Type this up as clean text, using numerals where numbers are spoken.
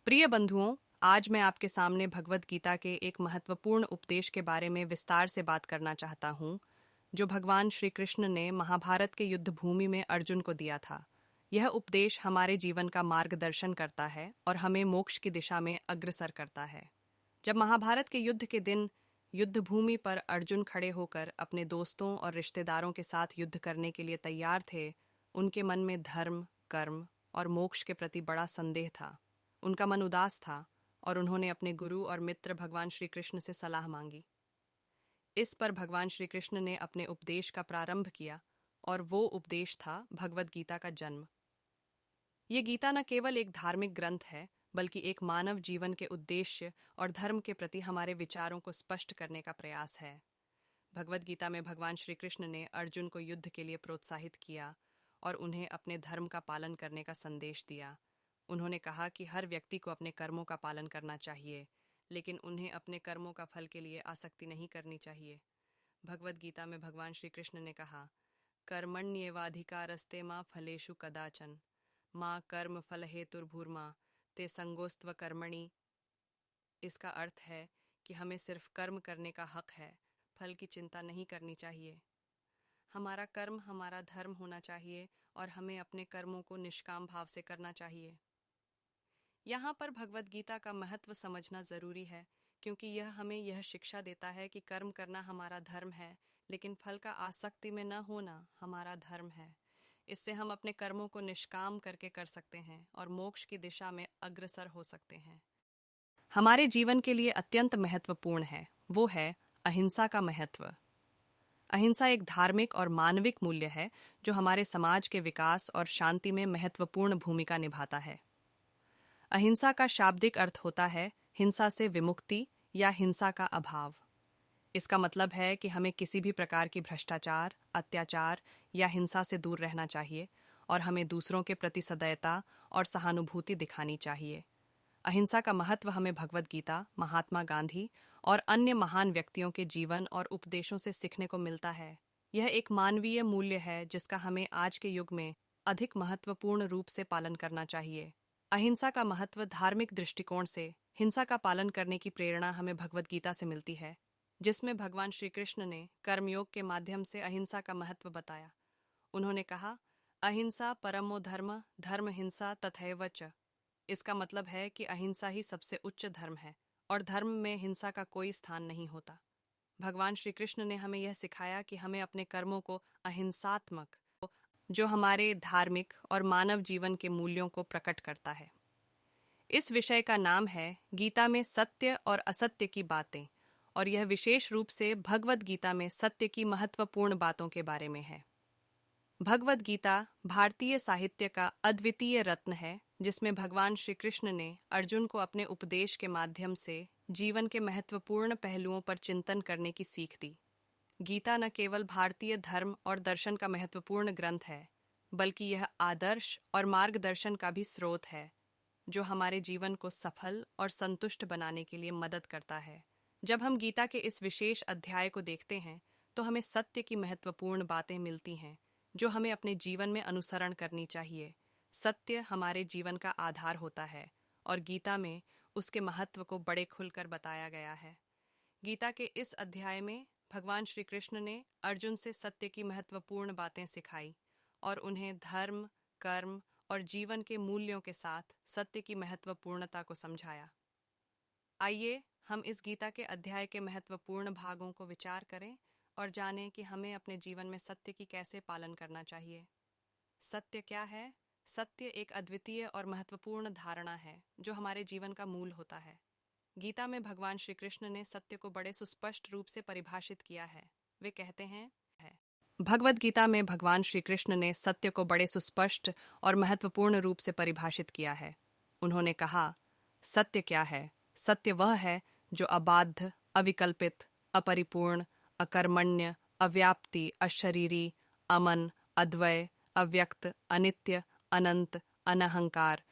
प्रिय बंधुओं, आज मैं आपके सामने भगवद गीता के एक महत्वपूर्ण उपदेश के बारे में विस्तार से बात करना चाहता हूँ, जो भगवान श्री कृष्ण ने महाभारत के युद्ध भूमि में अर्जुन को दिया था। यह उपदेश हमारे जीवन का मार्गदर्शन करता है और हमें मोक्ष की दिशा में अग्रसर करता है। जब महाभारत के युद्ध के दिन युद्ध भूमि पर अर्जुन खड़े होकर अपने दोस्तों और रिश्तेदारों के साथ युद्ध करने के लिए तैयार थे, उनके मन में धर्म, कर्म और मोक्ष के प्रति बड़ा संदेह था। उनका मन उदास था और उन्होंने अपने गुरु और मित्र भगवान श्री कृष्ण से सलाह मांगी। इस पर भगवान श्री कृष्ण ने अपने उपदेश का प्रारंभ किया और वो उपदेश था भगवद गीता का जन्म। ये गीता न केवल एक धार्मिक ग्रंथ है, बल्कि एक मानव जीवन के उद्देश्य और धर्म के प्रति हमारे विचारों को स्पष्ट करने का प्रयास है। भगवद गीता में भगवान श्री कृष्ण ने अर्जुन को युद्ध के लिए प्रोत्साहित किया और उन्हें अपने धर्म का पालन करने का संदेश दिया। उन्होंने कहा कि हर व्यक्ति को अपने कर्मों का पालन करना चाहिए, लेकिन उन्हें अपने कर्मों का फल के लिए आसक्ति नहीं करनी चाहिए। भगवद गीता में भगवान श्री कृष्ण ने कहा, कर्मण्येवाधिकारस्ते मां फलेषु कदाचन मां कर्म फल हेतुर्भूर्मा ते संगोस्त्व कर्मणि। इसका अर्थ है कि हमें सिर्फ कर्म करने का हक है, फल की चिंता नहीं करनी चाहिए। हमारा कर्म हमारा धर्म होना चाहिए और हमें अपने कर्मों को निष्काम भाव से करना चाहिए। यहाँ पर भगवद गीता का महत्व समझना जरूरी है, क्योंकि यह हमें यह शिक्षा देता है कि कर्म करना हमारा धर्म है, लेकिन फल का आसक्ति में न होना हमारा धर्म है। इससे हम अपने कर्मों को निष्काम करके कर सकते हैं और मोक्ष की दिशा में अग्रसर हो सकते हैं। हमारे जीवन के लिए अत्यंत महत्वपूर्ण है, वो है अहिंसा का महत्व। अहिंसा एक धार्मिक और मानविक मूल्य है जो हमारे समाज के विकास और शांति में महत्वपूर्ण भूमिका निभाता है। अहिंसा का शाब्दिक अर्थ होता है हिंसा से विमुक्ति या हिंसा का अभाव। इसका मतलब है कि हमें किसी भी प्रकार की भ्रष्टाचार, अत्याचार या हिंसा से दूर रहना चाहिए और हमें दूसरों के प्रति सदैवता और सहानुभूति दिखानी चाहिए। अहिंसा का महत्व हमें भगवद गीता, महात्मा गांधी और अन्य महान व्यक्तियों के जीवन और उपदेशों से सीखने को मिलता है। यह एक मानवीय मूल्य है जिसका हमें आज के युग में अधिक महत्वपूर्ण रूप से पालन करना चाहिए। अहिंसा का महत्व धार्मिक दृष्टिकोण से हिंसा का पालन करने की प्रेरणा हमें भगवद गीता से मिलती है, जिसमें भगवान श्री कृष्ण ने कर्मयोग के माध्यम से अहिंसा का महत्व बताया। उन्होंने कहा, अहिंसा परमो धर्म, धर्म हिंसा तथैव च। इसका मतलब है कि अहिंसा ही सबसे उच्च धर्म है और धर्म में हिंसा का कोई स्थान नहीं होता। भगवान श्री कृष्ण ने हमें यह सिखाया कि हमें अपने कर्मों को अहिंसात्मक, जो हमारे धार्मिक और मानव जीवन के मूल्यों को प्रकट करता है। इस विषय का नाम है गीता में सत्य और असत्य की बातें, और यह विशेष रूप से भगवद गीता में सत्य की महत्वपूर्ण बातों के बारे में है। भगवद गीता भारतीय साहित्य का अद्वितीय रत्न है, जिसमें भगवान श्री कृष्ण ने अर्जुन को अपने उपदेश के माध्यम से जीवन के महत्वपूर्ण पहलुओं पर चिंतन करने की सीख दी। गीता न केवल भारतीय धर्म और दर्शन का महत्वपूर्ण ग्रंथ है, बल्कि यह आदर्श और मार्गदर्शन का भी स्रोत है, जो हमारे जीवन को सफल और संतुष्ट बनाने के लिए मदद करता है। जब हम गीता के इस विशेष अध्याय को देखते हैं, तो हमें सत्य की महत्वपूर्ण बातें मिलती हैं, जो हमें अपने जीवन में अनुसरण करनी चाहिए। सत्य हमारे जीवन का आधार होता है और गीता में उसके महत्व को बड़े खुलकर बताया गया है। गीता के इस अध्याय में भगवान श्री कृष्ण ने अर्जुन से सत्य की महत्वपूर्ण बातें सिखाई और उन्हें धर्म, कर्म और जीवन के मूल्यों के साथ सत्य की महत्वपूर्णता को समझाया। आइए हम इस गीता के अध्याय के महत्वपूर्ण भागों को विचार करें और जानें कि हमें अपने जीवन में सत्य की कैसे पालन करना चाहिए। सत्य क्या है? सत्य एक अद्वितीय और महत्वपूर्ण धारणा है जो हमारे जीवन का मूल होता है। गीता में भगवान श्री कृष्ण ने सत्य को बड़े सुस्पष्ट रूप से परिभाषित किया है। वे कहते हैं, भगवद गीता में भगवान श्री कृष्ण ने सत्य को बड़े सुस्पष्ट और महत्वपूर्ण रूप से परिभाषित किया है। उन्होंने कहा, सत्य क्या है? सत्य वह है जो अबाध्य, अविकल्पित, अपरिपूर्ण, अकर्मण्य, अव्याप्ति, अशरीरी, अमन, अद्वय, अव्यक्त, अनित्य, अनंत, अनहंकार